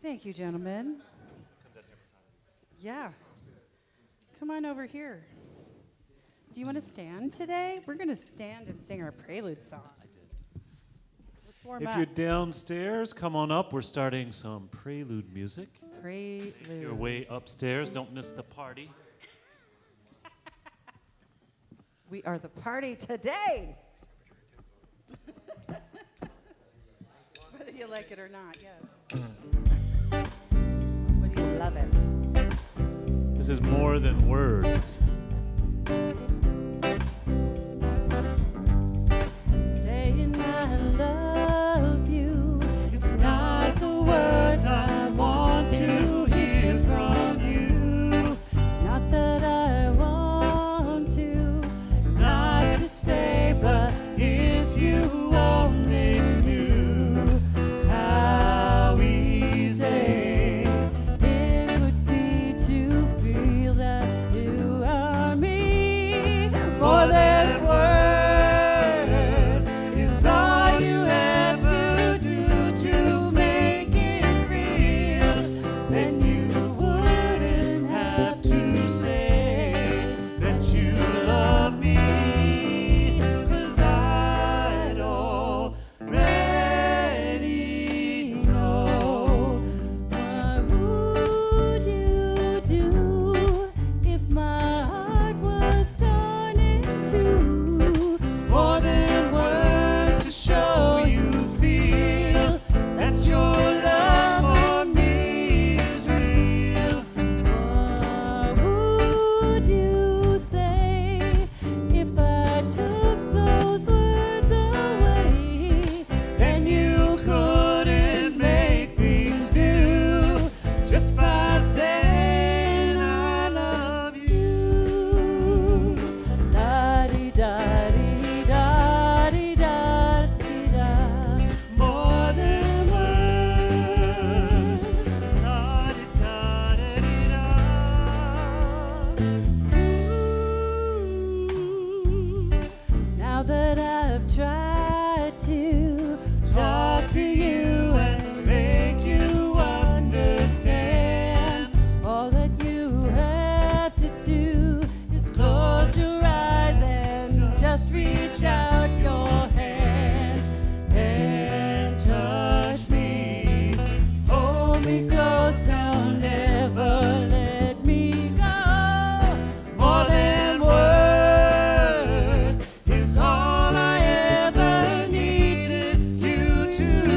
Thank you, gentlemen. Yeah. Come on over here. Do you want to stand today? We're going to stand and sing our prelude song. Let's warm up. If you're downstairs, come on up. We're starting some prelude music. Prelude. Make your way upstairs. Don't miss the party. We are the party today. Whether you like it or not, yes. Would you love it? This is more than words. Saying I love you. It's not the words I want to hear from you. It's not that I want to. It's not to say, but if you only knew how easy it would be to feel that you are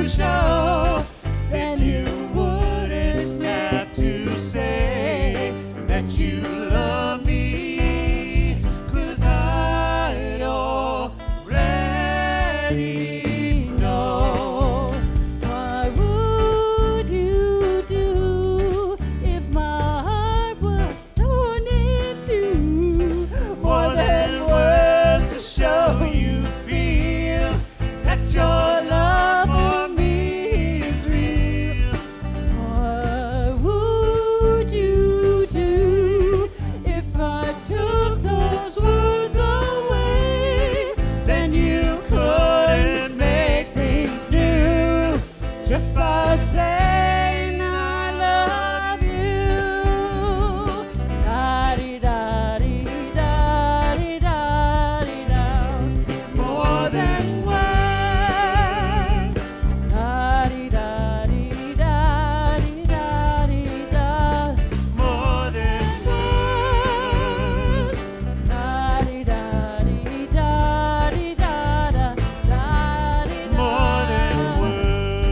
show, then you wouldn't have to say that you love me, 'cause I'd already know. What would you do if my heart was torn in two? More than words to show you feel that your love for me is real. What would you do if I took those words away? Then you couldn't make things new just by saying I love you. Da-dee-da-dee-da-dee-da-dee-da. More than words, Da-dee-da-dee-da-dee-da-dee-da. more than words, Da-dee-da-dee-da-dee-da-da. Da-dee-da. more than words.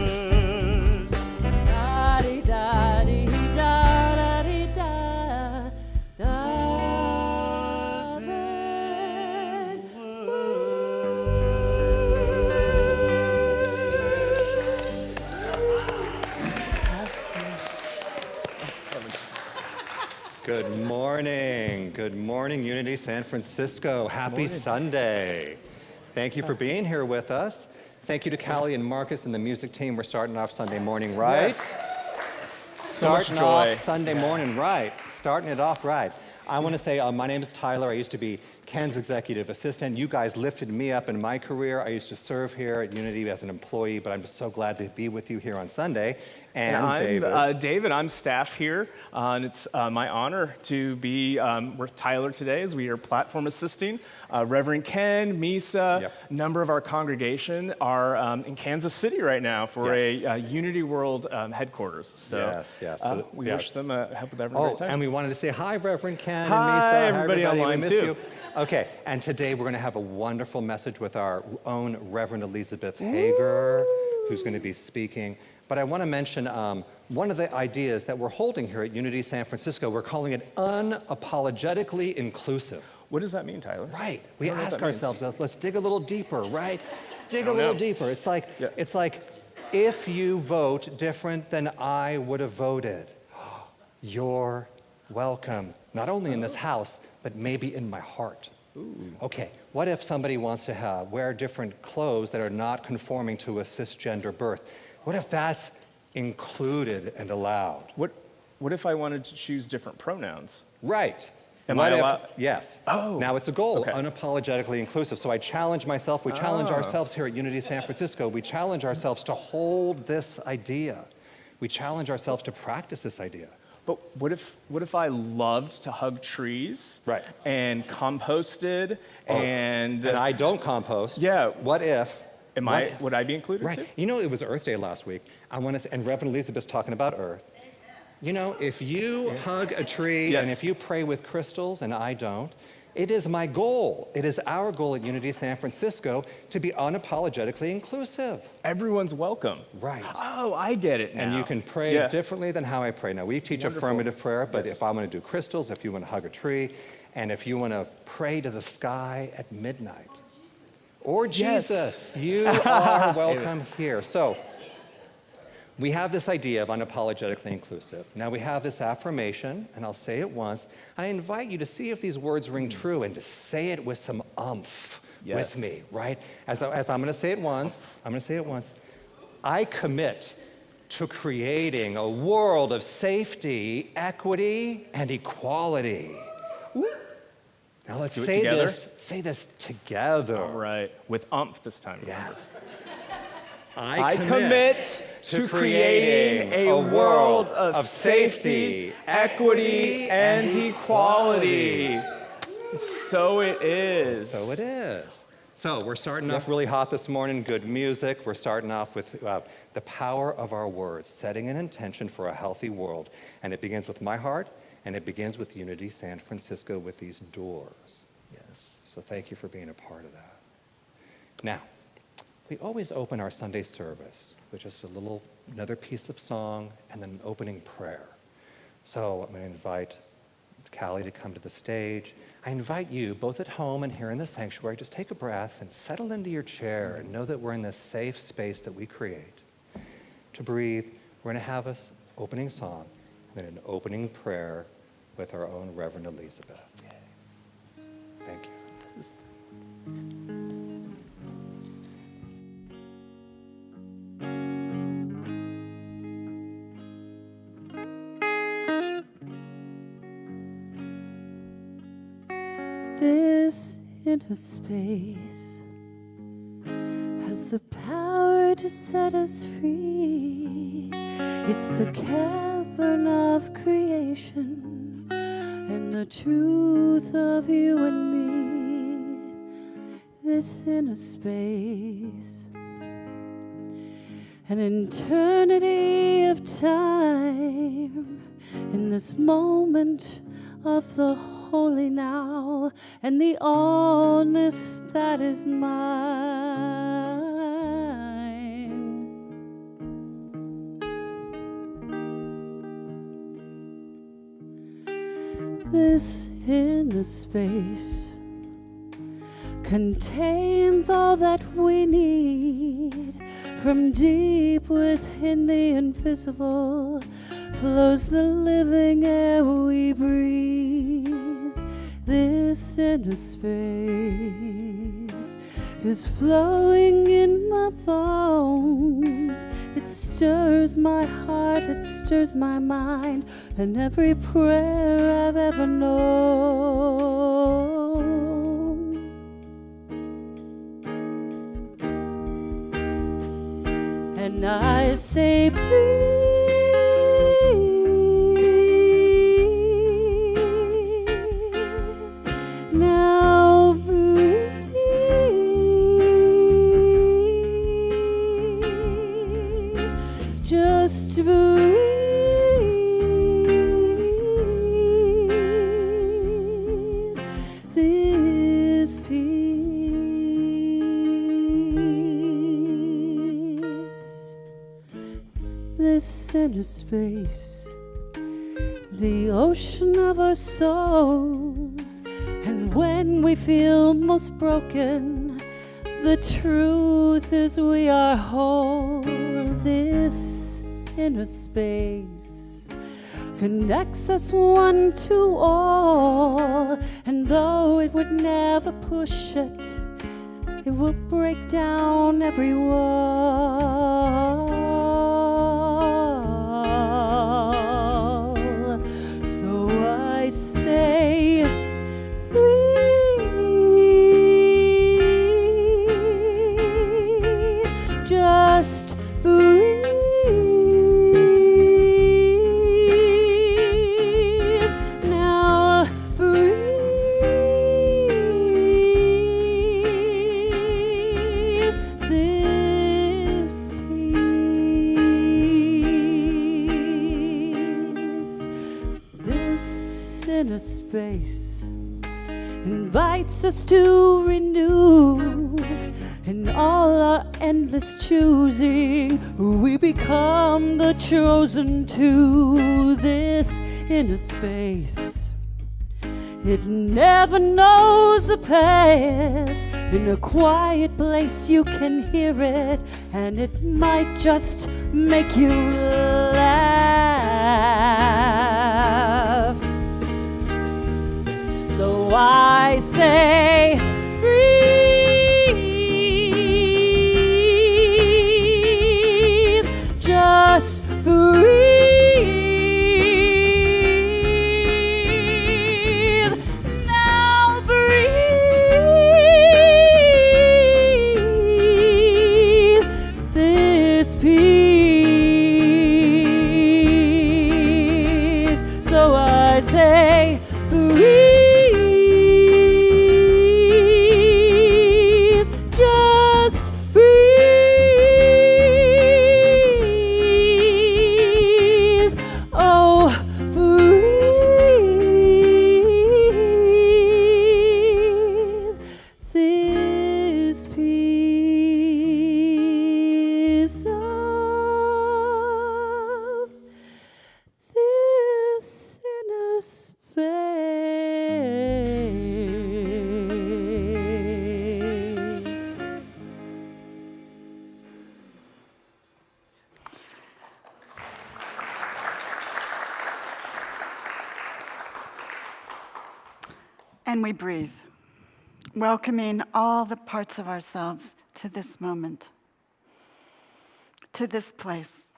Good morning. Good morning, Unity San Francisco. Happy Sunday. Thank you for being here with us. Thank you to Callie and Marcus and the music team. We're starting off Sunday morning right. Starting joy. off Sunday morning right. Starting it off right. I want to say my name is Tyler. I used to be Ken's executive assistant. You guys lifted me up in my career. I used to serve here at Unity as an employee, but I'm just so glad to be with you here on Sunday. And I'm David. David. I'm staff here, and it's my honor to be with Tyler today as we are platform assisting. Reverend Ken, Misa, Yep. a number of our congregation are in Kansas City right now for Yes. a Unity World headquarters. So, Yes. So, we yeah. wish them hope they're having a Oh, great time. and we wanted to say hi, Reverend Ken Hi, and Misa. everybody online, we miss too. you. Okay, and today we're going to have a wonderful message with our own Reverend Elizabeth Hager, who's going to be speaking. But I want to mention one of the ideas that we're holding here at Unity San Francisco. We're calling it unapologetically inclusive. What does that mean, Tyler? Right. We I don't know what ask that means. ourselves, let's dig a little deeper, right? Dig a don't little know. deeper. It's like, Yeah. it's like, if you vote different than I would have voted, you're welcome, not only in this house, but maybe in my heart. Okay, what if somebody wants to wear different clothes that are not conforming to a cisgender birth? What if that's included and allowed? What if I wanted to choose different pronouns? Right. Am What I if- allowed- Yes. Oh, Now it's a goal, okay. unapologetically inclusive. So I challenge myself, we challenge ourselves here at Unity San Francisco, we challenge ourselves to hold this idea. We challenge ourselves to practice this idea. But what if I loved to hug trees? Right. And composted and And I don't compost. Yeah. What if? would I be included Right. too? You know, it was Earth Day last week. I want to, and Reverend Elizabeth's talking about Earth. You know, if you hug a tree and Yes. if you pray with crystals and I don't, it is my goal. It is our goal at Unity San Francisco to be unapologetically inclusive. Everyone's welcome. Right. Oh, I get it now. And you can pray Yeah. differently than how I pray. Now, we teach Wonderful. affirmative prayer, but Yes. if I want to do crystals, if you want to hug a tree, and if you want to pray to the sky at midnight, or Yes. Jesus, you are welcome here. So, we have this idea of unapologetically inclusive. Now we have this affirmation, and I'll say it once. I invite you to see if these words ring true and to say it with some umph Yes. with me, right? As I'm going to say it once, I commit to creating a world of safety, equity, and equality. Now let's Do it say together? say this together. All right. With umph this time. Yes. I commit to creating a world of safety, equity, and equality. So it is. So it is. So we're starting off really hot this morning, good music. We're starting off with the power of our words, setting an intention for a healthy world. And it begins with my heart, and it begins with Unity San Francisco with these doors. Yes. So thank you for being a part of that. Now, we always open our Sunday service with just another piece of song and then an opening prayer. So I'm going to invite Callie to come to the stage. I invite you, both at home and here in the sanctuary, just take a breath and settle into your chair and know that we're in this safe space that we create. To breathe, we're going to have us opening song, and then an opening prayer with our own Reverend Elizabeth. Thank you. This inner space has the power to set us free. It's the cavern of creation and the truth of you and me. This inner space, an eternity of time in this moment of the holy now and the allness that is mine. This inner space contains all that we need. From deep within the invisible flows the living air we breathe. This inner space is flowing in my bones. It stirs my heart, it stirs my mind, and every prayer I've ever known. And I say, breathe. Now breathe. Just breathe. This peace, this inner space, the ocean of our souls. And when we feel most broken, the truth is we are whole. This inner space connects us one to all, and though it would never push it, it will break down every wall. So I say, breathe, just breathe. Now breathe this peace. This inner space invites us to renew. In all our endless choosing, we become the chosen to. This inner space, it never knows the past. In a quiet place you can hear it, and it might just make you laugh. So I say, breathe, just breathe. Now breathe this peace. So I say, breathe. Just breathe. Oh, breathe this peace. Oh. And we breathe, welcoming all the parts of ourselves to this moment, to this place,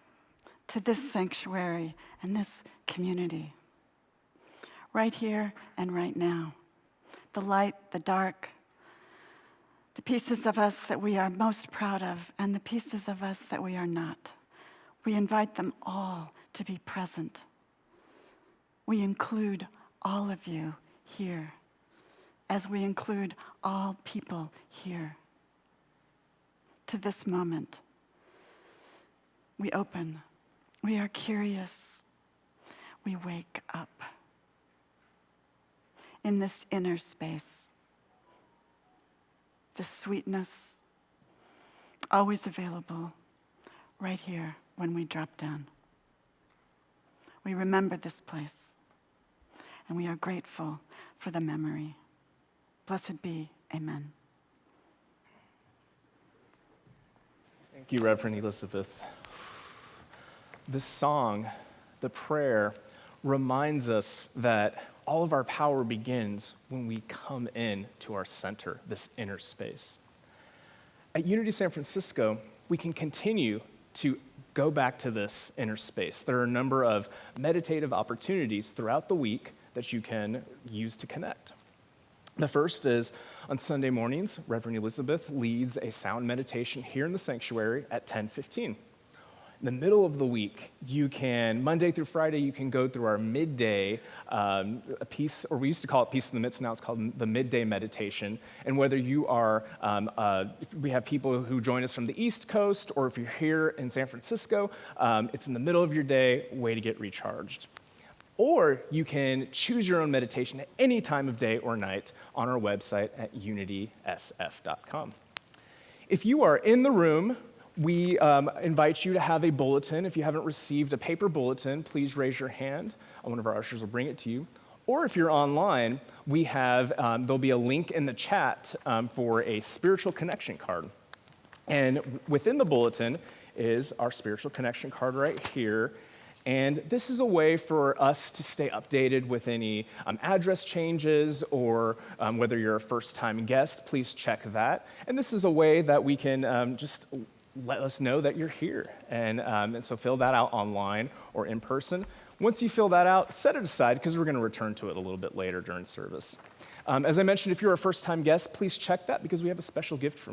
to this sanctuary and this community. Right here and right now. The light, the dark, the pieces of us that we are most proud of, and the pieces of us that we are not. We invite them all to be present. We include all of you here, as we include all people here. To this moment, we open, we are curious, we wake up in this inner space, the sweetness always available right here when we drop down. We remember this place, and we are grateful for the memory. Blessed be, amen. Thank you, Reverend Elizabeth. This song, the prayer, reminds us that all of our power begins when we come in to our center, this inner space. At Unity San Francisco, we can continue to go back to this inner space. There are a number of meditative opportunities throughout the week that you can use to connect. The first is on Sunday mornings, Reverend Elizabeth leads a sound meditation here in the sanctuary at 10:15. In the middle of the week, you can, Monday through Friday, you can go through our midday piece, or we used to call it Peace in the Midst, now it's called the midday meditation. And whether you are, if we have people who join us from the East Coast, or if you're here in San Francisco, it's in the middle of your day, way to get recharged. Or you can choose your own meditation at any time of day or night on our website at unitysf.com. If you are in the room, we invite you to have a bulletin. If you haven't received a paper bulletin, please raise your hand. One of our ushers will bring it to you. Or if you're online, we have, there'll be a link in the chat for a spiritual connection card. And within the bulletin is our spiritual connection card right here. And this is a way for us to stay updated with any address changes, or whether you're a first-time guest, please check that. And this is a way that we can just let us know that you're here. And so fill that out online or in person. Once you fill that out, set it aside, because we're going to return to it a little bit later during service. As I mentioned, if you're a first-time guest, please check that, because we have a special gift for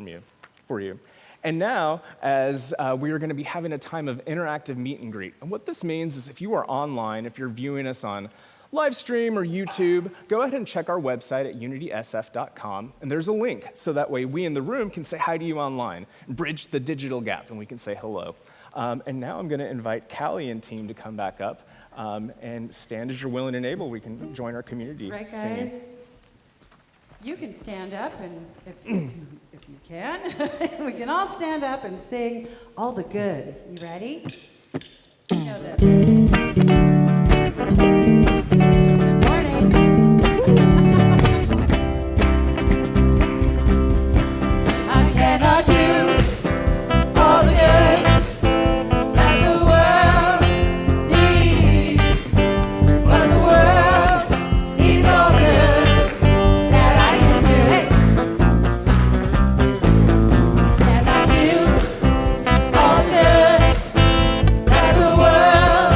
you. And now, as we are going to be having a time of interactive meet and greet. And what this means is, if you are online, if you're viewing us on Livestream or YouTube, go ahead and check our website at unitysf.com, and there's a link, so that way we in the room can say hi to you online, bridge the digital gap, and we can say hello. And now I'm going to invite Callie and team to come back up and stand as you're willing and able. We can join our community. Right, singing. guys? You can stand up, and if you can, we can all stand up and sing all the good. You ready? You know this. Good morning. I cannot do all the good that the world needs, but the world needs all the good that I can do. Hey. Cannot do all the good that the world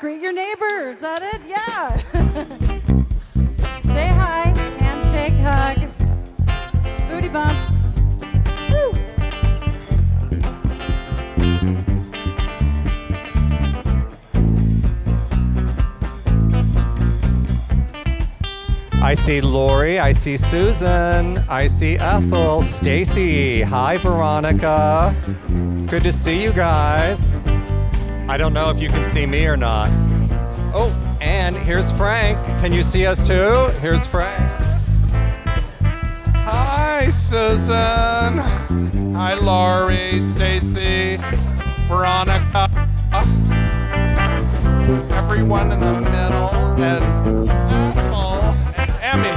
greet your neighbor. Is that it? Yeah. Say hi, handshake, hug, booty bump. Woo. I see Lori, I see Susan, I see Ethel, Stacy. Hi, Veronica. Good to see you guys. I don't know if you can see me or not. Oh, and here's Frank. Can you see us too? Here's Frank. Hi, Susan. Hi, Lori, Stacy, Veronica. Everyone in the middle, and Ethel, and Emmy.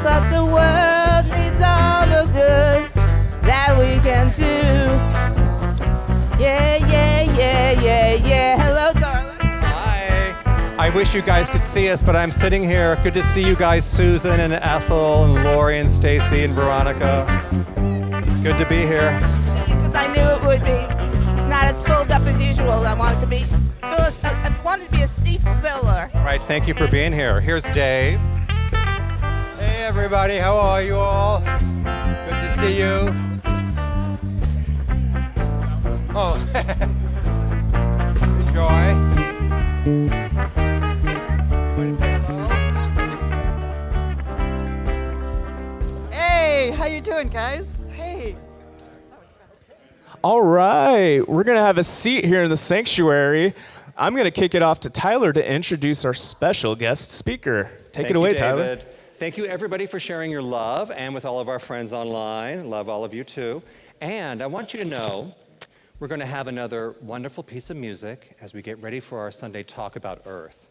But the world needs all the good that we can do. Yeah, yeah, yeah, yeah, yeah. Hello, darling. Hi. I wish you guys could see us, but I'm sitting here. Good to see you guys, Susan and Ethel and Lori and Stacy and Veronica. Good to be here. Because I knew it would be. Not as filled up as usual. I wanted to be. I wanted to be a sea filler. Right, thank you for being here. Here's Dave. Hey everybody, how are you all? Good to see you. Oh, enjoy. Hey, how you doing, guys? Hey. All right, we're going to have a seat here in the sanctuary. I'm going to kick it off to Tyler to introduce our special guest speaker. Take it away, Tyler. Thank you, everybody, for sharing your love and with all of our friends online. Love all of you, too. And I want you to know we're going to have another wonderful piece of music as we get ready for our Sunday talk about Earth.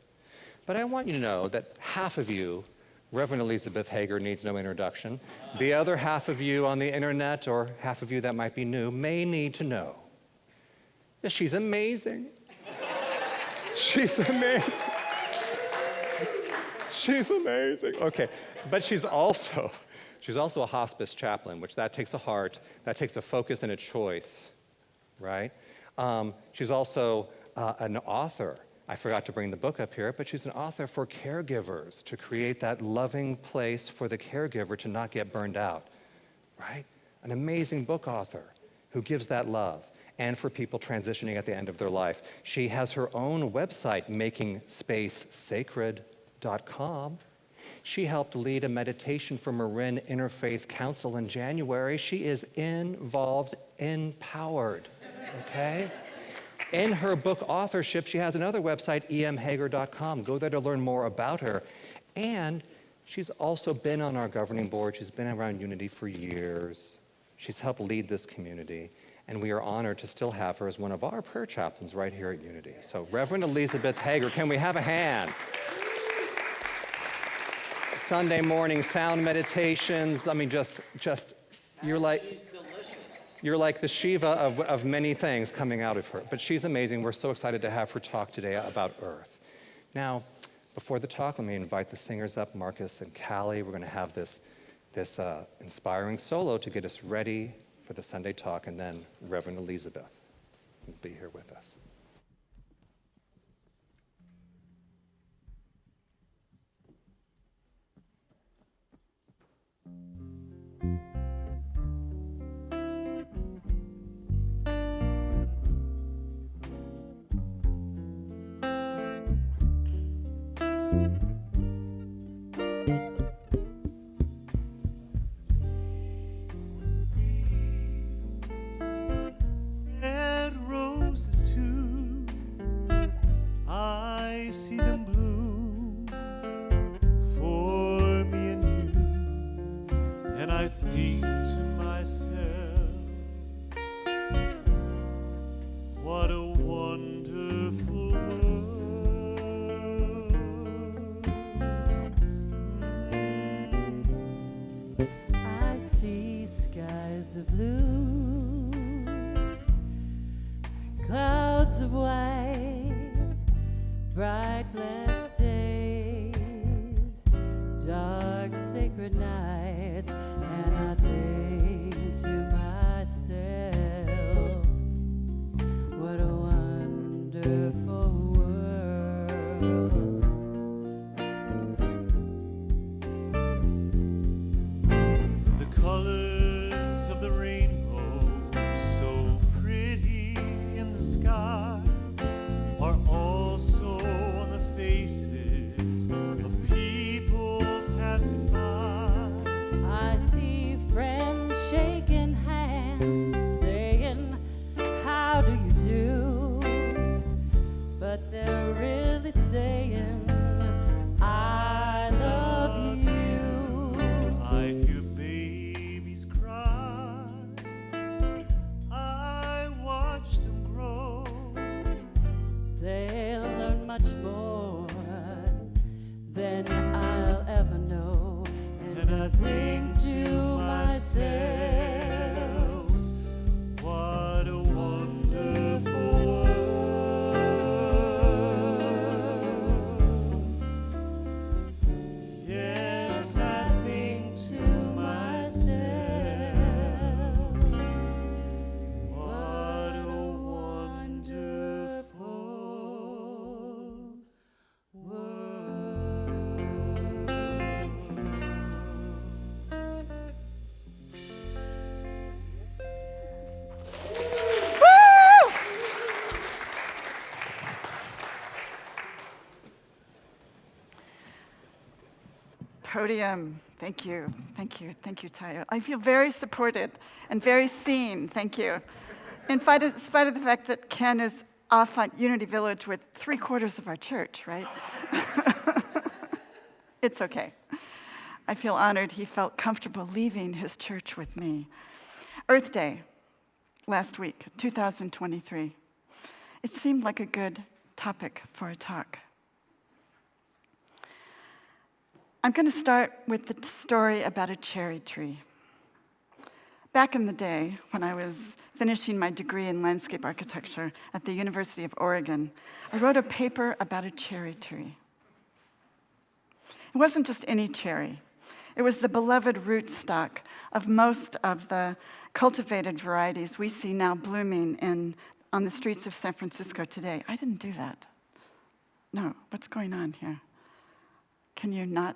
But I want you to know that half of you, Reverend Elizabeth Hager, needs no introduction. The other half of you on the internet, or half of you that might be new, may need to know that she's amazing. She's amazing. She's amazing. Okay, but she's also a hospice chaplain, which that takes a heart, that takes a focus and a choice, right? She's also an author. I forgot to bring the book up here, but she's an author for caregivers to create that loving place for the caregiver to not get burned out, right? An amazing book author who gives that love, and for people transitioning at the end of their life. She has her own website, makingspace.sacred.com. She helped lead a meditation for Marin Interfaith Council in January. She is involved, empowered, okay? In her book authorship, she has another website, emhager.com. Go there to learn more about her. And she's also been on our governing board. She's been around Unity for years. She's helped lead this community. And we are honored to still have her as one of our prayer chaplains right here at Unity. So Reverend Elizabeth Hager, can we have a hand? Sunday morning sound meditations. I mean, just you're like the Shiva of many things coming out of her. But she's amazing. We're so excited to have her talk today about Earth. Now, before the talk, let me invite the singers up, Marcus and Callie. We're going to have this inspiring solo to get us ready for the Sunday talk, and then Reverend Elizabeth will be here with us. Red roses too. podium. Thank you, thank you, thank you, Tayo. I feel very supported and very seen, thank you. In spite of the fact that Ken is off on Unity Village with 3/4 of our church, right? It's okay. I feel honored he felt comfortable leaving his church with me. Earth Day, last week, 2023. It seemed like a good topic for a talk. I'm going to start with the story about a cherry tree. Back in the day, when I was finishing my degree in landscape architecture at the University of Oregon, I wrote a paper about a cherry tree. It wasn't just any cherry. It was the beloved rootstock of most of the cultivated varieties we see now blooming on the streets of San Francisco today. I didn't do that. No, what's going on here? Can you not?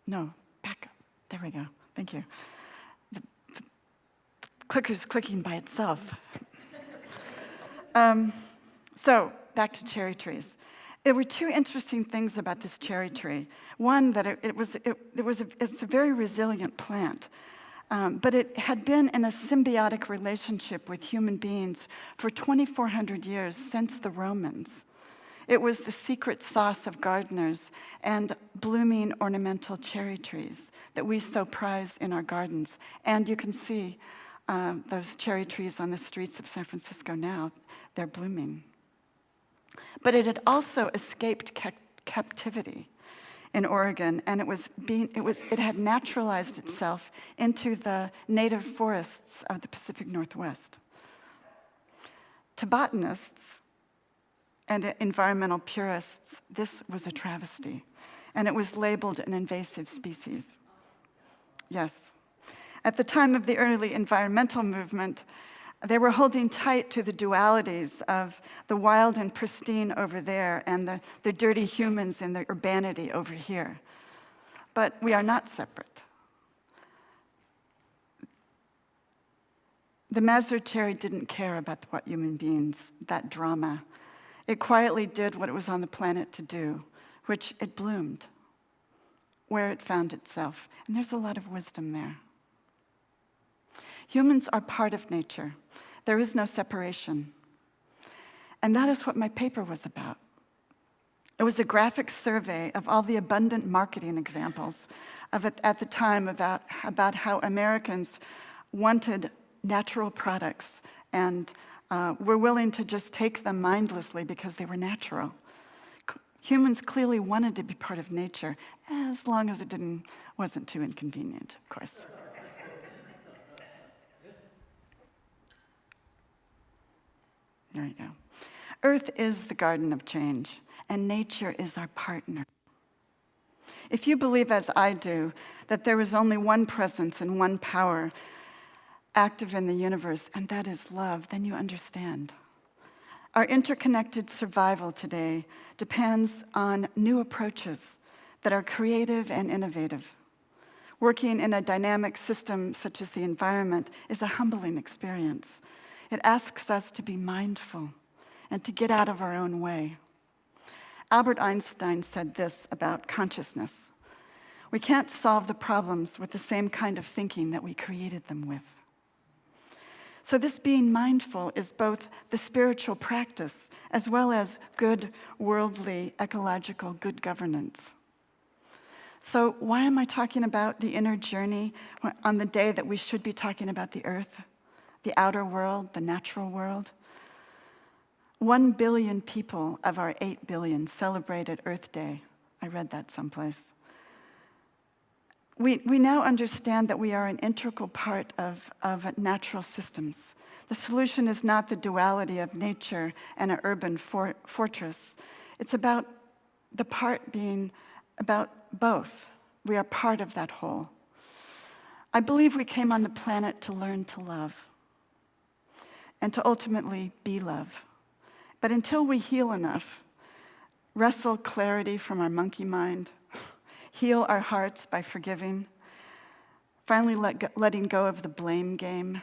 No, back up. There we go. Thank you. The clicker's clicking by itself. So, back to cherry trees. There were two interesting things about this cherry tree. One, that it's a very resilient plant, but it had been in a symbiotic relationship with human beings for 2,400 years since the Romans. It was the secret sauce of gardeners and blooming ornamental cherry trees that we so prize in our gardens. And you can see those cherry trees on the streets of San Francisco now. They're blooming. But it had also escaped captivity in Oregon, and it had naturalized itself into the native forests of the Pacific Northwest. To botanists and environmental purists, this was a travesty, and it was labeled an invasive species. Yes. At the time of the early environmental movement, they were holding tight to the dualities of the wild and pristine over there and the dirty humans and the urbanity over here. But we are not separate. The Mazur cherry didn't care about what human beings, that drama. It quietly did what it was on the planet to do, which it bloomed where it found itself. And there's a lot of wisdom there. Humans are part of nature. There is no separation. And that is what my paper was about. It was a graphic survey of all the abundant marketing examples of it at the time about how Americans wanted natural products and were willing to just take them mindlessly because they were natural. Humans clearly wanted to be part of nature, as long as it wasn't too inconvenient, of course. There you go. Earth is the garden of change, and nature is our partner. If you believe, as I do, that there is only one presence and one power active in the universe, and that is love, then you understand. Our interconnected survival today depends on new approaches that are creative and innovative. Working in a dynamic system such as the environment is a humbling experience. It asks us to be mindful and to get out of our own way. Albert Einstein said this about consciousness: we can't solve the problems with the same kind of thinking that we created them with. So this being mindful is both the spiritual practice as well as good worldly, ecological, good governance. So why am I talking about the inner journey on the day that we should be talking about the earth? The outer world, the natural world. 1 billion people of our 8 billion celebrated Earth Day. I read that someplace. We now understand that we are an integral part of natural systems. The solution is not the duality of nature and an urban fortress. It's about the part being about both. We are part of that whole. I believe we came on the planet to learn to love and to ultimately be love. But until we heal enough, wrestle clarity from our monkey mind, heal our hearts by forgiving, finally letting go of the blame game,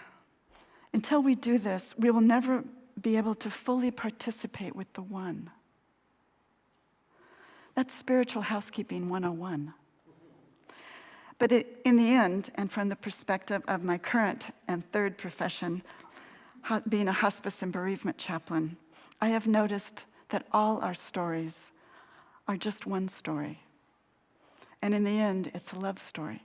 until we do this, we will never be able to fully participate with the one. That's spiritual housekeeping 101. But in the end, and from the perspective of my current and third profession, being a hospice and bereavement chaplain, I have noticed that all our stories are just one story. And in the end, it's a love story.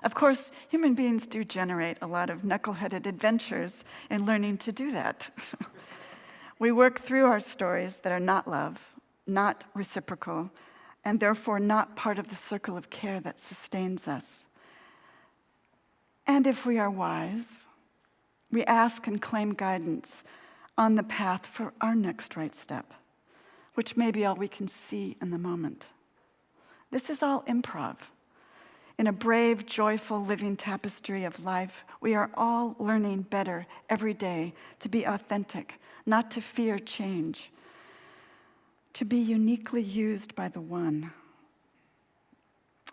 Of course, human beings do generate a lot of knuckle-headed adventures in learning to do that. We work through our stories that are not love, not reciprocal, and therefore not part of the circle of care that sustains us. And if we are wise, we ask and claim guidance on the path for our next right step, which may be all we can see in the moment. This is all improv. In a brave, joyful, living tapestry of life, we are all learning better every day to be authentic, not to fear change, to be uniquely used by the One,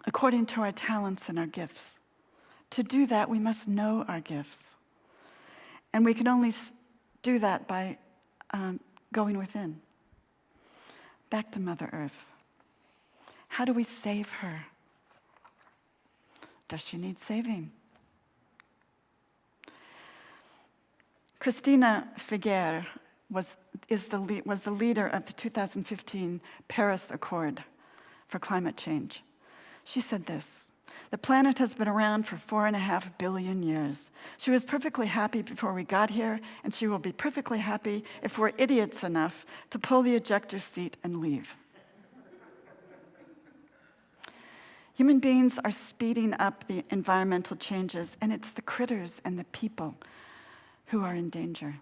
according to our talents and our gifts. To do that, we must know our gifts. And we can only do that by going within. Back to Mother Earth. How do we save her? Does she need saving? Christina Figuer was the leader of the 2015 Paris Accord for climate change. She said this: "The planet has been around for 4.5 billion years. She was perfectly happy before we got here, and she will be perfectly happy if we're idiots enough to pull the ejector seat and leave." Human beings are speeding up the environmental changes, and it's the critters and the people who are in danger.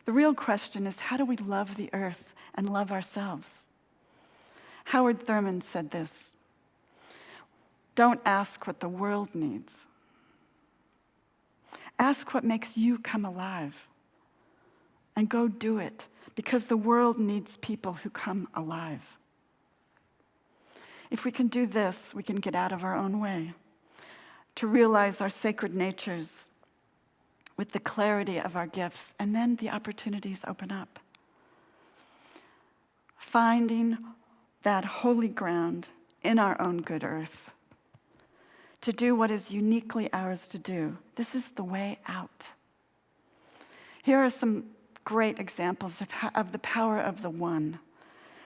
The real question is, how do we love the earth and love ourselves? Howard Thurman said this: "Don't ask what the world needs. Ask what makes you come alive, and go do it, because the world needs people who come alive." If we can do this, we can get out of our own way, to realize our sacred natures with the clarity of our gifts, and then the opportunities open up. Finding that holy ground in our own good earth, to do what is uniquely ours to do. This is the way out. Here are some great examples of the power of the One.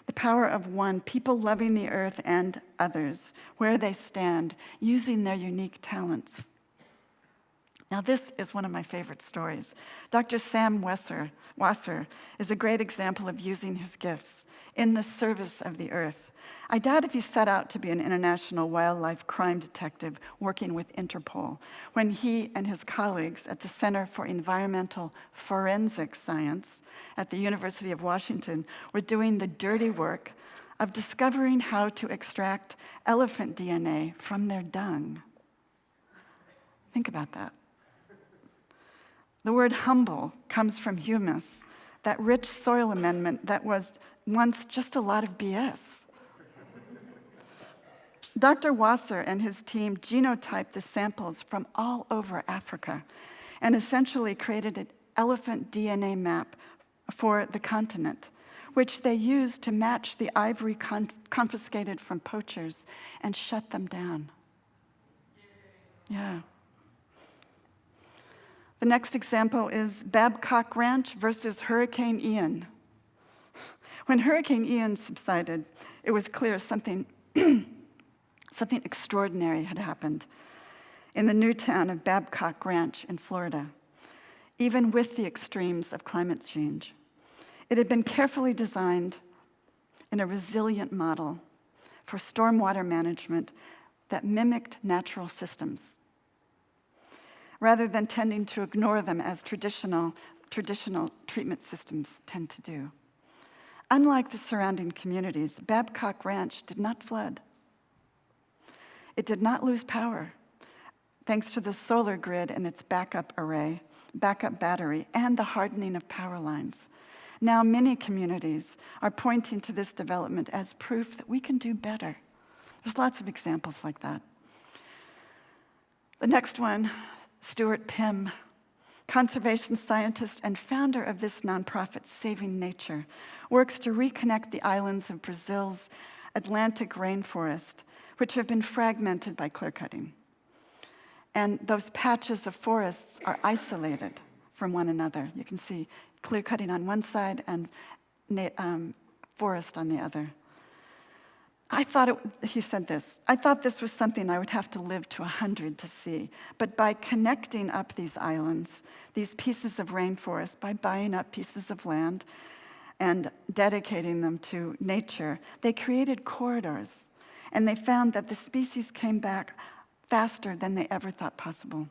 The power of one, people loving the earth and others, where they stand, using their unique talents. Now, this is one of my favorite stories. Dr. Sam Wasser is a great example of using his gifts in the service of the earth. I doubt if he set out to be an international wildlife crime detective working with Interpol when he and his colleagues at the Center for Environmental Forensic Science at the University of Washington were doing the dirty work of discovering how to extract elephant DNA from their dung. Think about that. The word humble comes from humus, that rich soil amendment that was once just a lot of BS. Dr. Wasser and his team genotyped the samples from all over Africa and essentially created an elephant DNA map for the continent, which they used to match the ivory confiscated from poachers and shut them down. Yeah. The next example is Babcock Ranch versus Hurricane Ian. When Hurricane Ian subsided, it was clear something extraordinary had happened in the new town of Babcock Ranch in Florida, even with the extremes of climate change. It had been carefully designed in a resilient model for stormwater management that mimicked natural systems, rather than tending to ignore them as traditional treatment systems tend to do. Unlike the surrounding communities, Babcock Ranch did not flood. It did not lose power, thanks to the solar grid and its backup battery, and the hardening of power lines. Now many communities are pointing to this development as proof that we can do better. There's lots of examples like that. The next one, Stuart Pym, conservation scientist and founder of this nonprofit, Saving Nature, works to reconnect the islands of Brazil's Atlantic rainforest, which have been fragmented by clear-cutting. And those patches of forests are isolated from one another. You can see clear-cutting on one side and forest on the other. He said this, I thought this was something I would have to live to 100 to see. But by connecting up these islands, these pieces of rainforest, by buying up pieces of land and dedicating them to nature, they created corridors. And they found that the species came back faster than they ever thought possible.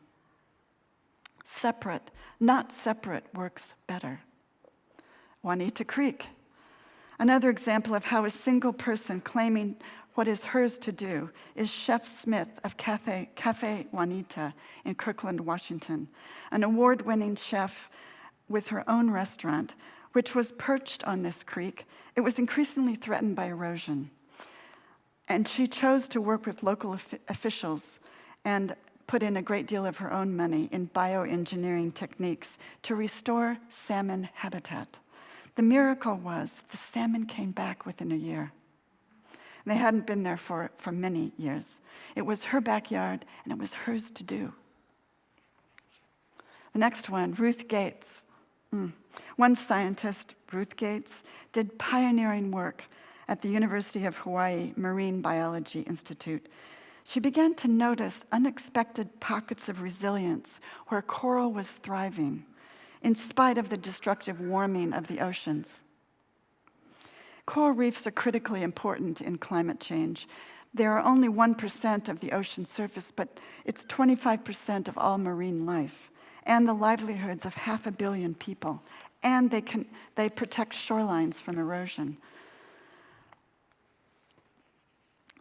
Separate, not separate, works better. Juanita Creek. Another example of how a single person claiming what is hers to do is Chef Smith of Cafe Juanita in Kirkland, Washington, an award-winning chef with her own restaurant, which was perched on this creek. It was increasingly threatened by erosion. And she chose to work with local officials and put in a great deal of her own money in bioengineering techniques to restore salmon habitat. The miracle was the salmon came back within a year. They hadn't been there for many years. It was her backyard, and it was hers to do. The next one, Ruth Gates. One scientist, Ruth Gates, did pioneering work at the University of Hawaii Marine Biology Institute. She began to notice unexpected pockets of resilience where coral was thriving, in spite of the destructive warming of the oceans. Coral reefs are critically important in climate change. They are only 1% of the ocean surface, but it's 25% of all marine life and the livelihoods of 500 million people. And they protect shorelines from erosion.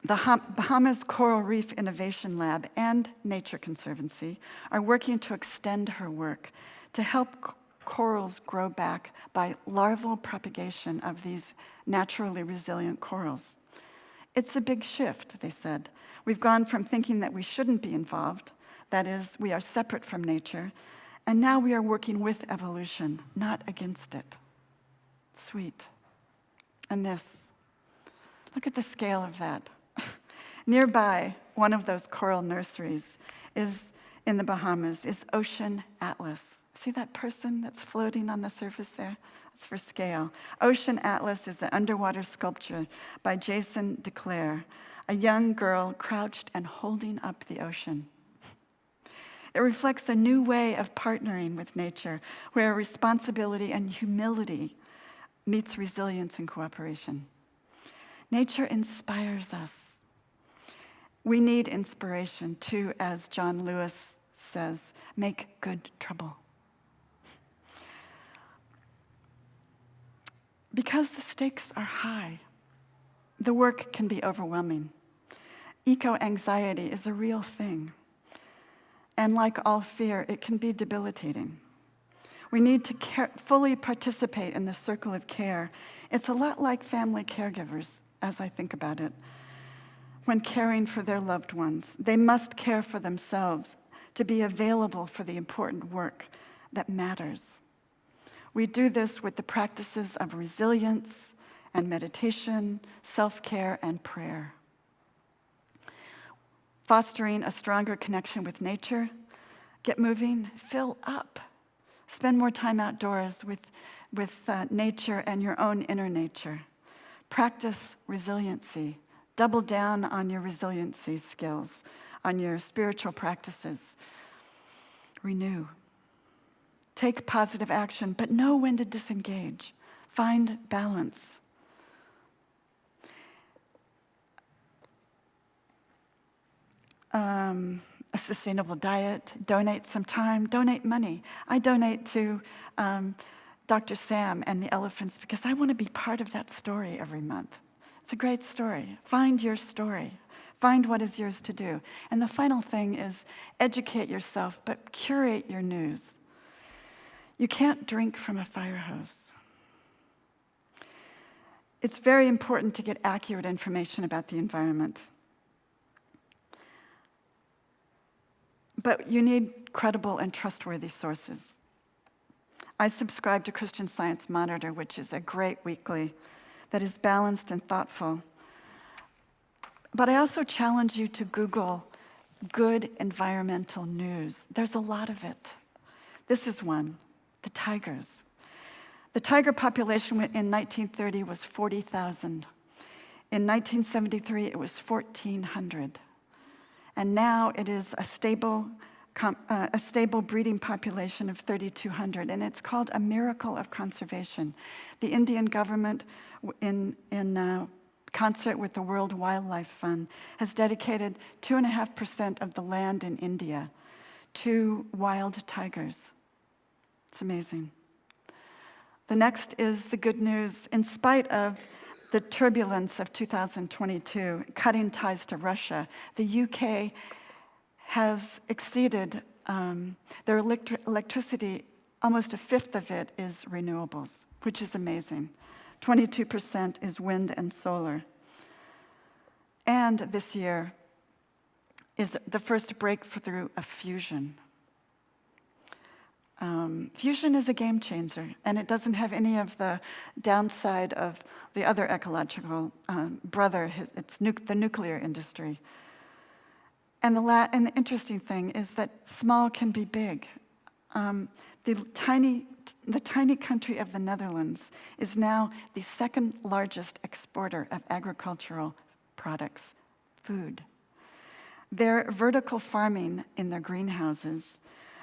The Bahamas Coral Reef Innovation Lab and Nature Conservancy are working to extend her work to help corals grow back by larval propagation of these naturally resilient corals. It's a big shift, they said. We've gone from thinking that we shouldn't be involved, that is, we are separate from nature, and now we are working with evolution, not against it. Sweet. And this, look at the scale of that. Nearby, one of those coral nurseries is in the Bahamas, is Ocean Atlas. See that person that's floating on the surface there? That's for scale. Ocean Atlas is an underwater sculpture by Jason DeClaire, a young girl crouched and holding up the ocean. It reflects a new way of partnering with nature, where responsibility and humility meets resilience and cooperation. Nature inspires us. We need inspiration to, as John Lewis says, make good trouble. Because the stakes are high, the work can be overwhelming. Eco-anxiety is a real thing. And like all fear, it can be debilitating. We need to fully participate in the circle of care. It's a lot like family caregivers, as I think about it. When caring for their loved ones, they must care for themselves to be available for the important work that matters. We do this with the practices of resilience and meditation, self-care, and prayer. Fostering a stronger connection with nature, get moving, fill up. Spend more time outdoors with nature and your own inner nature. Practice resiliency. Double down on your resiliency skills, on your spiritual practices. Renew. Take positive action, but know when to disengage. Find balance. A sustainable diet, donate some time, donate money. I donate to Dr. Sam and the elephants because I want to be part of that story every month. It's a great story. Find your story. Find what is yours to do. And the final thing is educate yourself, but curate your news. You can't drink from a fire hose. It's very important to get accurate information about the environment. But you need credible and trustworthy sources. I subscribe to Christian Science Monitor, which is a great weekly that is balanced and thoughtful. But I also challenge you to Google good environmental news. There's a lot of it. This is one, the tigers. The tiger population in 1930 was 40,000. In 1973, it was 1,400. And now it is a stable breeding population of 3,200, and it's called a miracle of conservation. The Indian government, in concert with the World Wildlife Fund, has dedicated 2.5% of the land in India to wild tigers. It's amazing. The next is the good news. In spite of the turbulence of 2022, cutting ties to Russia, the UK has exceeded their electricity, almost a fifth of it is renewables, which is amazing. 22% is wind and solar. And this year is the first breakthrough of fusion. Fusion is a game changer, and it doesn't have any of the downside of the other ecological brother. It's the nuclear industry. And the interesting thing is that small can be big. The tiny country of the Netherlands is now the second largest exporter of agricultural products, food. Their vertical farming in their greenhouses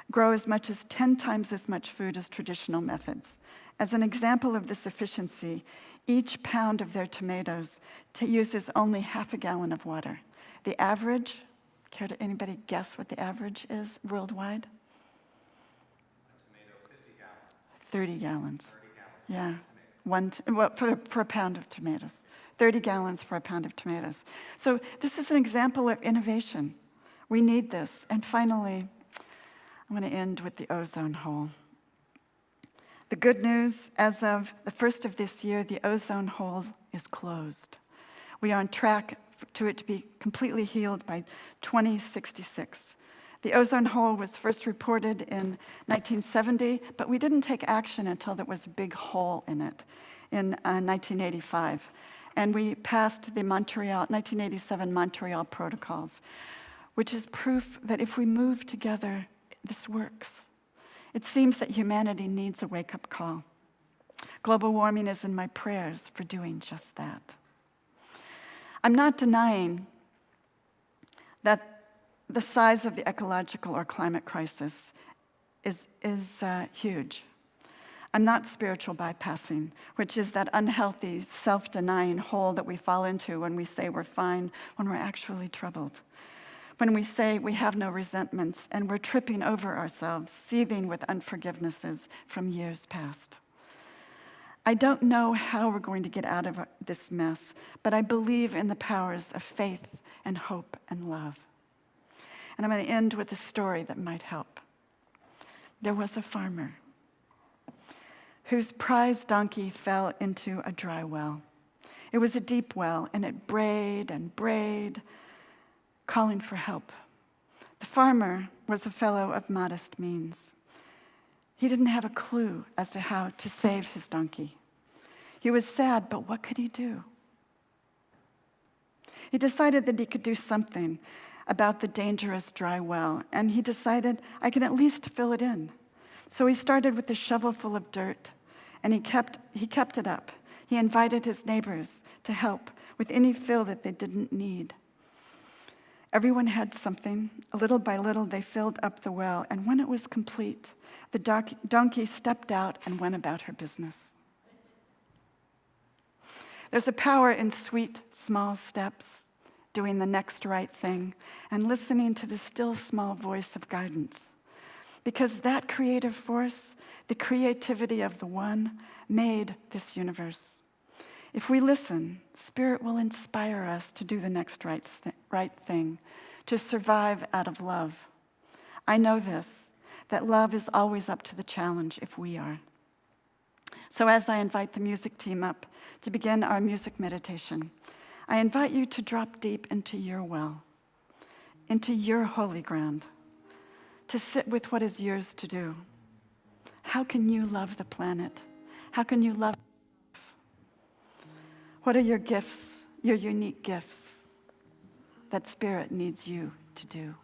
grow as much as 10 times as much food as traditional methods. As an example of this efficiency, each pound of their tomatoes uses only half a gallon of water. The average, care to anybody guess what the average is worldwide? 30 gallons. 30 gallons. Yeah, for a pound of tomatoes. 30 gallons for a pound of tomatoes. So this is an example of innovation. We need this. And finally, I'm going to end with the ozone hole. The good news, as of the first of this year, the ozone hole is closed. We are on track to it to be completely healed by 2066. The ozone hole was first reported in 1970, but we didn't take action until there was a big hole in it in 1985. And we passed the 1987 Montreal Protocols, which is proof that if we move together, this works. It seems that humanity needs a wake-up call. Global warming is in my prayers for doing just that. I'm not denying that the size of the ecological or climate crisis is huge. I'm not spiritual bypassing, which is that unhealthy, self-denying hole that we fall into when we say we're fine when we're actually troubled. When we say we have no resentments and we're tripping over ourselves, seething with unforgivenesses from years past. I don't know how we're going to get out of this mess, but I believe in the powers of faith and hope and love. And I'm going to end with a story that might help. There was a farmer whose prize donkey fell into a dry well. It was a deep well, and it brayed and brayed, calling for help. The farmer was a fellow of modest means. He didn't have a clue as to how to save his donkey. He was sad, but what could he do? He decided that he could do something about the dangerous dry well, and he decided, I can at least fill it in. So he started with a shovel full of dirt, and he kept it up. He invited his neighbors to help with any fill that they didn't need. Everyone had something. Little by little, they filled up the well, and when it was complete, the donkey stepped out and went about her business. There's a power in sweet, small steps, doing the next right thing, and listening to the still, small voice of guidance. Because that creative force, the creativity of the one, made this universe. If we listen, Spirit will inspire us to do the next right thing, to survive out of love. I know this, that love is always up to the challenge if we are. So as I invite the music team up to begin our music meditation, I invite you to drop deep into your well, into your holy ground, to sit with what is yours to do. How can you love the planet? How can you love? What are your gifts, your unique gifts? that Spirit needs you to do.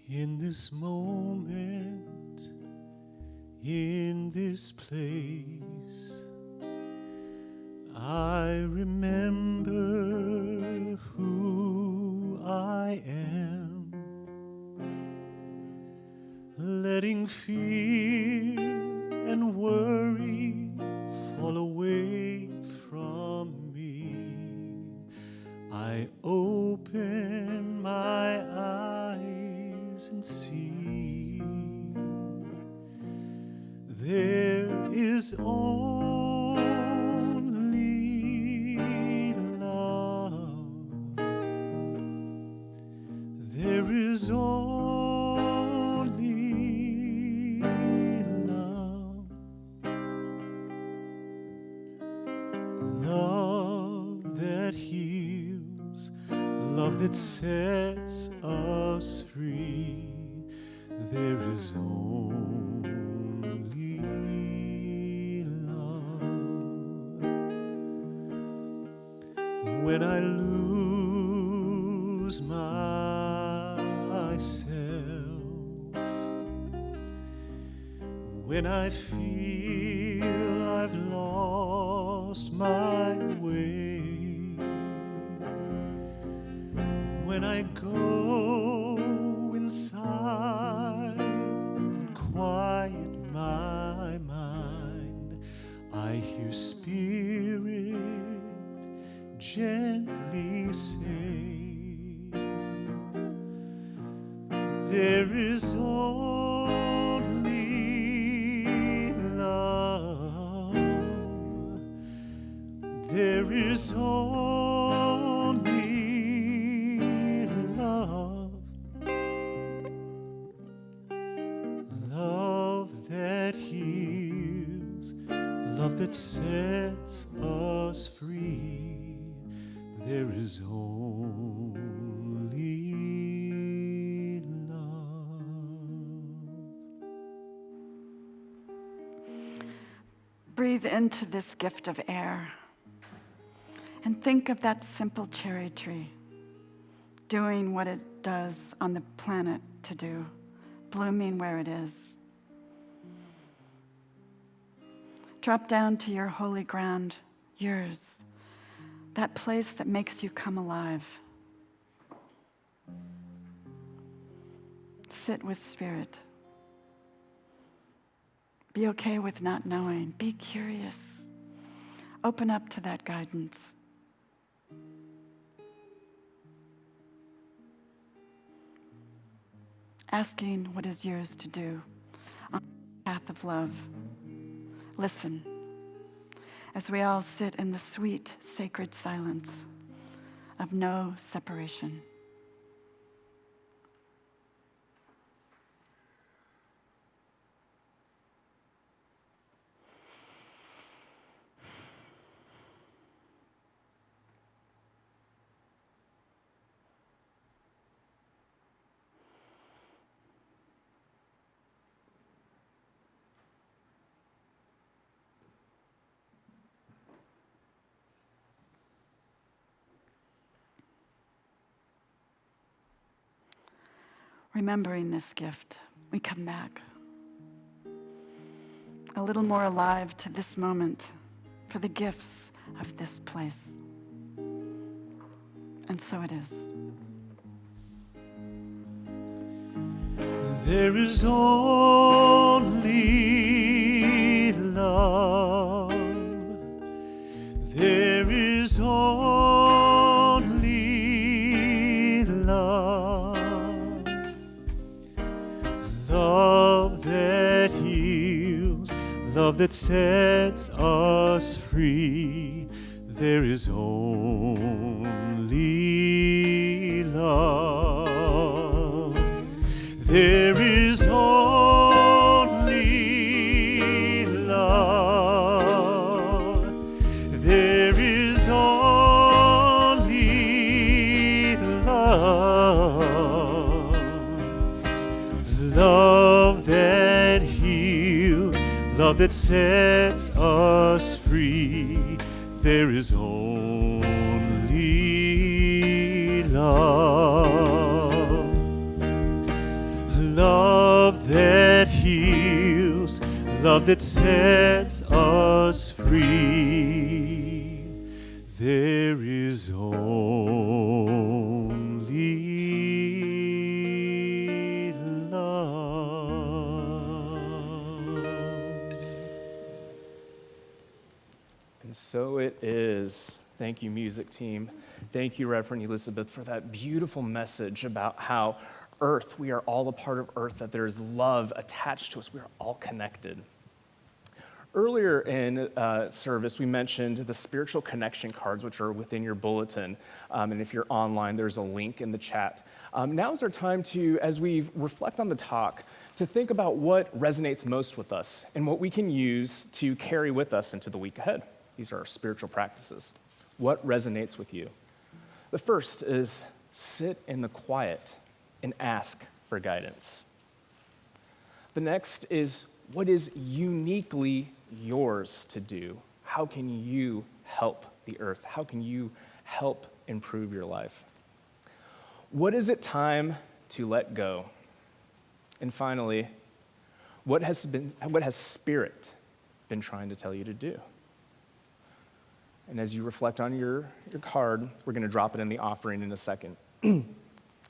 In this moment, in this place, I remember who I am, letting fear and worry fall away from me. I open my eyes and see there is only love. There is only love. Love that heals, love that sets us free. There is only love. When I lose myself, when I feel I've lost my way, when I go inside and quiet my mind, I hear Spirit gently say, there is only love. There is only love. Love that heals, love that sets us free. There is only love. Breathe into this gift of air and think of that simple cherry tree doing what it does on the planet to do, blooming where it is. Drop down to your holy ground, yours, that place that makes you come alive. Sit with Spirit. Be okay with not knowing. Be curious. Open up to that guidance. Asking what is yours to do on the path of love. Listen as we all sit in the sweet, sacred silence of no separation. Remembering this gift, we come back a little more alive to this moment for the gifts of this place. And so it is. There is only love. There is only love. Love that heals, love that sets us free. There is only love. There is only love. There is love that sets us free. There is only love. Love that heals, love that sets us free. There is only love. And so it is. Thank you, music team. Thank you, Reverend Elizabeth, for that beautiful message about how Earth, we are all a part of Earth, that there is love attached to us. We are all connected. Earlier in service, we mentioned the spiritual connection cards, which are within your bulletin. And if you're online, there's a link in the chat. Now is our time to, as we reflect on the talk, to think about what resonates most with us and what we can use to carry with us into the week ahead. These are our spiritual practices. What resonates with you? The first is sit in the quiet and ask for guidance. The next is what is uniquely yours to do? How can you help the earth? How can you help improve your life? What is it time to let go? And finally, what has Spirit been trying to tell you to do? And as you reflect on your card, we're going to drop it in the offering in a second.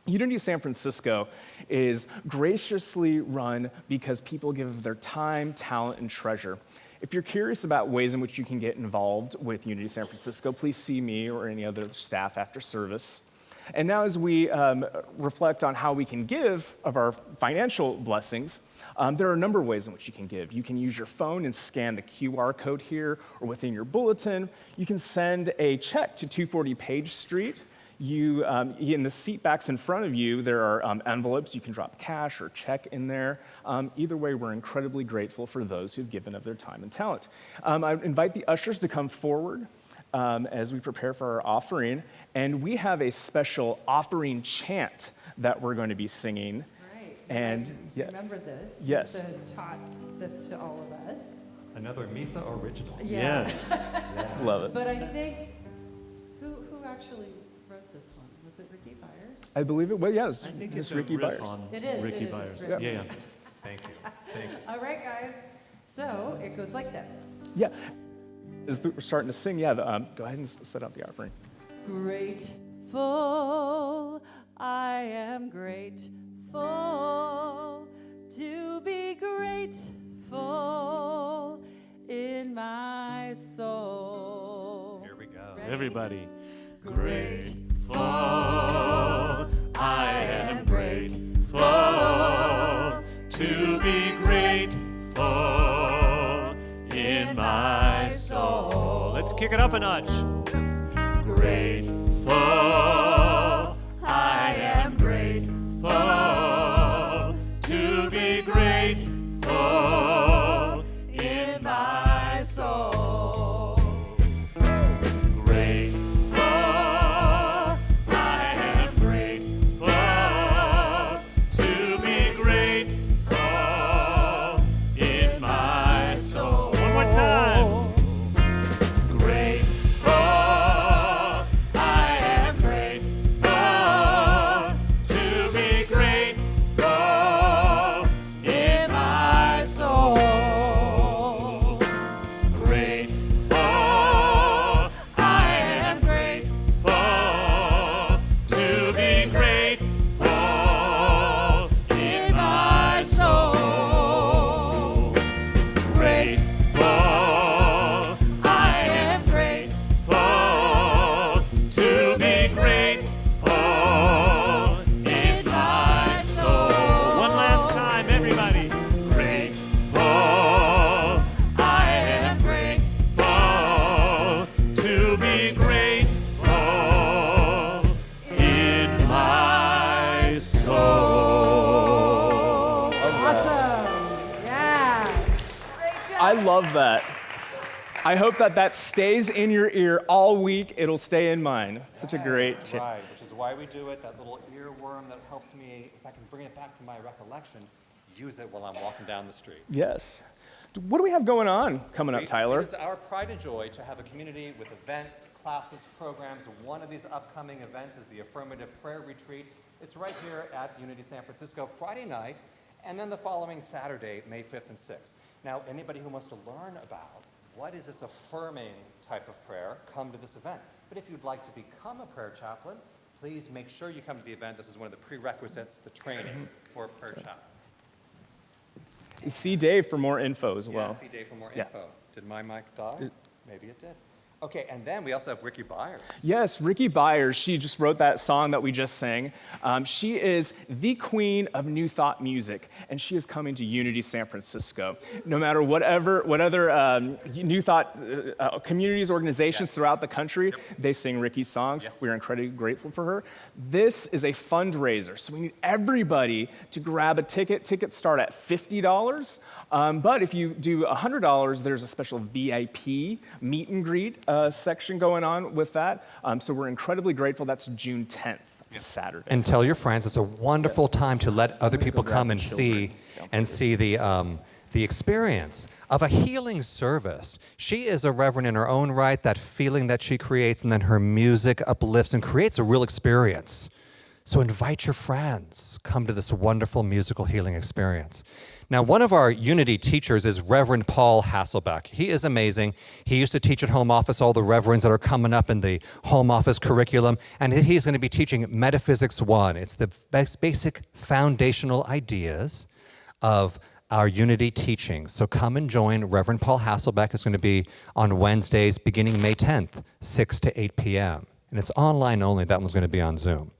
Unity San Francisco is graciously run because people give their time, talent, and treasure. If you're curious about ways in which you can get involved with Unity San Francisco, please see me or any other staff after service. And now as we reflect on how we can give of our financial blessings, there are a number of ways in which you can give. You can use your phone and scan the QR code here or within your bulletin. You can send a check to 240 Page Street. In the seat backs in front of you, there are envelopes. You can drop cash or check in there. Either way, we're incredibly grateful for those who've given of their time and talent. I invite the ushers to come forward as we prepare for our offering. And we have a special offering chant that we're going to be singing. Right. And I remember this. Yes. Lisa taught this to all of us. Another Misa original. Yeah. Yes. Love it. But I think, who actually wrote this one? Was it Ricky Byers? I believe it. Well, yes. I think Miss it's Ricky a riff Byers. on It is, Ricky it is, Byers. it's Yeah, Ricky. yeah. Thank you. Thank you. All right, guys. So it goes like this. Yeah. As we're starting to sing, go ahead and set up the offering. Grateful, I am grateful to be grateful in my soul. Here we go. Ready? Everybody. Grateful, I am grateful to be grateful in my soul. Let's kick it up a notch. Grateful, I am grateful to be grateful in my soul. Grateful, I am grateful to be grateful in my soul. One more time. Grateful, I am grateful to be grateful in my soul. Grateful, I am grateful to be grateful in my soul. Grateful, I am grateful to be grateful in my soul. One last time, everybody. Grateful, I am grateful to be grateful in my soul. Awesome. Yeah. Great job. I love that. I hope that stays in your ear all week. It'll stay in mine. Such a great chant. Right, which is why we do it. That little earworm that helps me, if I can bring it back to my recollection, use it while I'm walking down the street. Yes. What do we have going on coming up, Tyler? It is our pride and joy to have a community with events, classes, programs. One of these upcoming events is the Affirmative Prayer Retreat. It's right here at Unity San Francisco, Friday night, and then the following Saturday, May 5th and 6th. Now, anybody who wants to learn about what is this affirming type of prayer, come to this event. But if you'd like to become a prayer chaplain, please make sure you come to the event. This is one of the prerequisites, the training for a prayer chaplain. See Dave for more info as well. Yeah, see Dave for more Yeah. info. Did my mic die? Maybe it did. Okay, and then we also have Ricky Byers. Yes, Ricky Byers, she just wrote that song that we just sang. She is the queen of New Thought music, and she is coming to Unity San Francisco. No matter what other New Thought communities, organizations throughout the country, they sing Ricky's songs. Yes. We are incredibly grateful for her. This is a fundraiser, so we need everybody to grab a ticket. Tickets start at $50. But if you do $100, there's a special VIP meet and greet section going on with that. So we're incredibly grateful. That's June 10th. It's a Saturday. And tell your friends, it's a wonderful time to let other people grab come the and children see the experience of a healing service. She is a reverend in her own right, that feeling that she creates, and then her music uplifts and creates a real experience. So invite your friends, come to this wonderful musical healing experience. Now, one of our Unity teachers is Reverend Paul Hasselbeck. He is amazing. He used to teach at Home Office, all the reverends that are coming up in the Home Office curriculum, and he's going to be teaching Metaphysics 1. It's the basic foundational ideas of our Unity teaching. So come and join. Reverend Paul Hasselbeck is going to be on Wednesdays beginning May 10th, 6 to 8 p.m. And it's online only. That one's going to be on Zoom.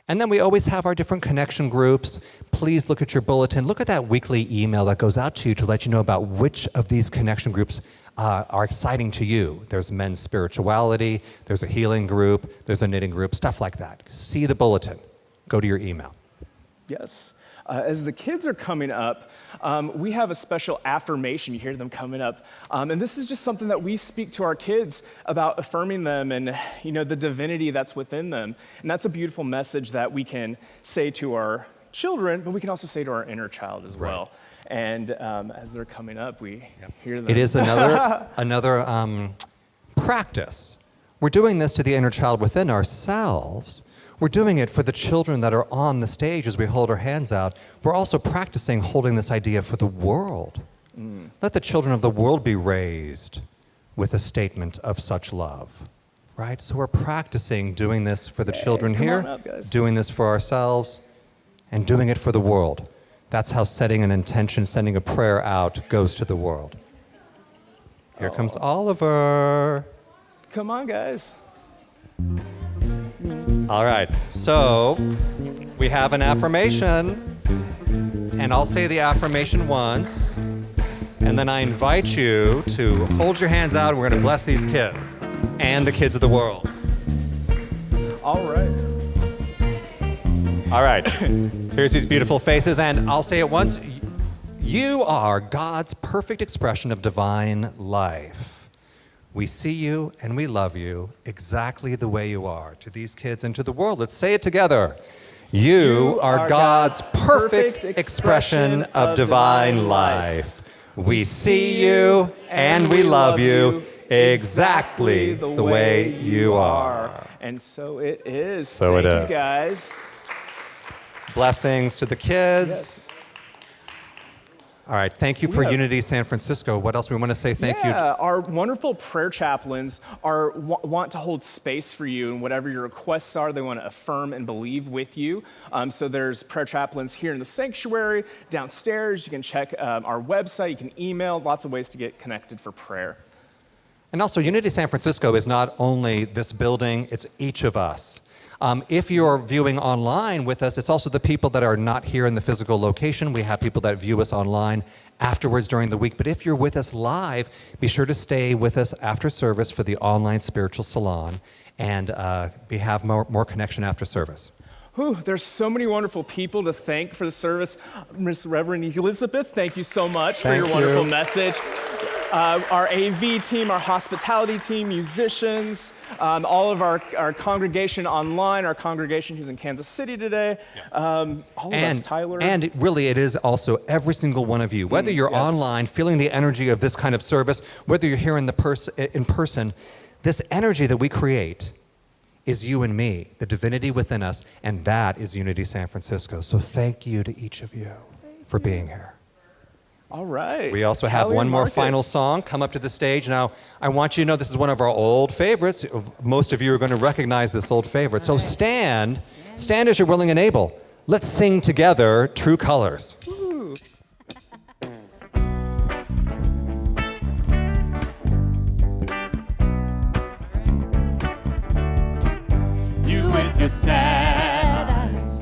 And then we always have our different connection groups. Please look at your bulletin. Look at that weekly email that goes out to you to let you know about which of these connection groups are exciting to you. There's men's spirituality, there's a healing group, there's a knitting group, stuff like that. See the bulletin. Go to your email. Yes. As the kids are coming up, we have a special affirmation. You hear them coming up. And this is just something that we speak to our kids about, affirming them and, the divinity that's within them. And that's a beautiful message that we can say to our children, but we can also say to our inner child as well. And as they're coming up, we hear them. It is another practice. We're doing this to the inner child within ourselves. We're doing it for the children that are on the stage as we hold our hands out. We're also practicing holding this idea for the world. Let the children of the world be raised with a statement of such love, right? So we're practicing doing this for the children here, doing this for ourselves, and doing it for the world. That's how setting an intention, sending a prayer out goes to the world. Here comes Oliver. Come on, guys. All right, so we have an affirmation, and I'll say the affirmation once, and then I invite you to hold your hands out, and we're going to bless these kids and the kids of the world. All right. All right, here's these beautiful faces, and I'll say it once. You are God's perfect expression of divine life. We see you and we love you exactly the way you are. To these kids and to the world, let's say it together. You are God's perfect expression of divine life. We see you and we love you exactly the way you are. And so it is. So it Thank is. you, guys. Blessings to the kids. Yes. All right, thank you for Unity San Francisco. What else we want to say thank you? Our wonderful prayer chaplains want to hold space for you, and whatever your requests are, they want to affirm and believe with you. So there's prayer chaplains here in the sanctuary, downstairs. You can check our website. You can email. Lots of ways to get connected for prayer. And also, Unity San Francisco is not only this building, it's each of us. If you're viewing online with us, it's also the people that are not here in the physical location. We have people that view us online afterwards during the week. But if you're with us live, be sure to stay with us after service for the online spiritual salon, and we have more connection after service. There's so many wonderful people to thank for the service. Miss Reverend Elizabeth, thank you so much for your wonderful message. our AV team, our hospitality team, musicians, all of our congregation online, our congregation who's in Kansas City today, all of us, Tyler. And really, it is also every single one of you. Whether you're online, feeling the energy of this kind of service, whether you're here in person, this energy that we create is you and me, the divinity within us, and that is Unity San Francisco. So thank you to each of you for being here. All right. We also have Kelly one and more Marcus. final song. Come up to the stage. Now, I want you to know this is one of our old favorites. Most of you are going to recognize this old favorite. So stand as you're willing and able. Let's sing together True Colors. You with your sad eyes,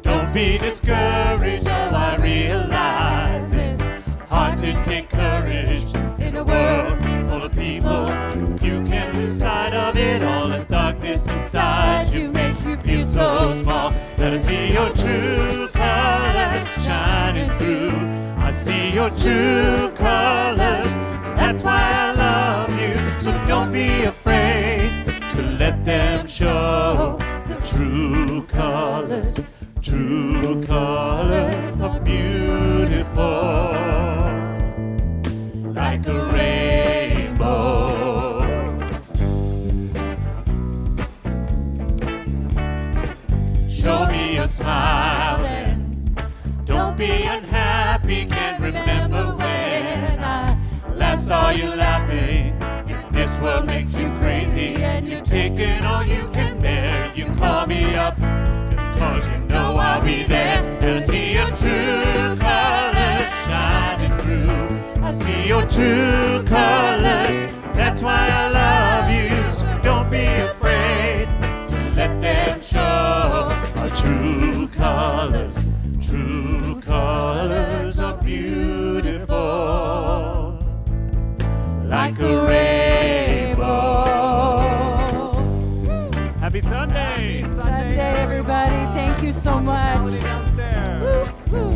don't be discouraged. Oh, I realize it's hard to take courage in a world full of people. You can lose sight of it all. The darkness inside you makes you feel so small. Let us see your true colors shining through. I see your true colors. That's why I love you. So don't be afraid to let them show the true colors. True colors are beautiful, like a rainbow. Show me a smile and don't be unhappy. Can't remember when I last saw you laughing. If this world makes you crazy and you're taking all you can bear, you call me up, cause you know I'll be there. And I see your true colors shining through. I see your true colors. That's why I love you. So don't be afraid to let them show our true colors. True colors are beautiful, like a rainbow. Happy Sunday! Sunday, everybody. Thank you so much. Downstairs. Woo.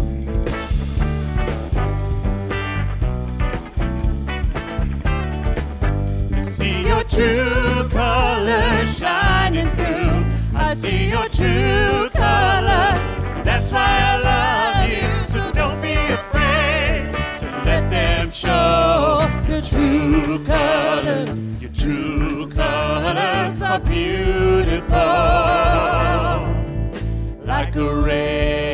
See your true colors shining through. I see your true colors. That's why I love you. So don't be afraid to let them show your true colors. Your true colors are beautiful, like a rainbow.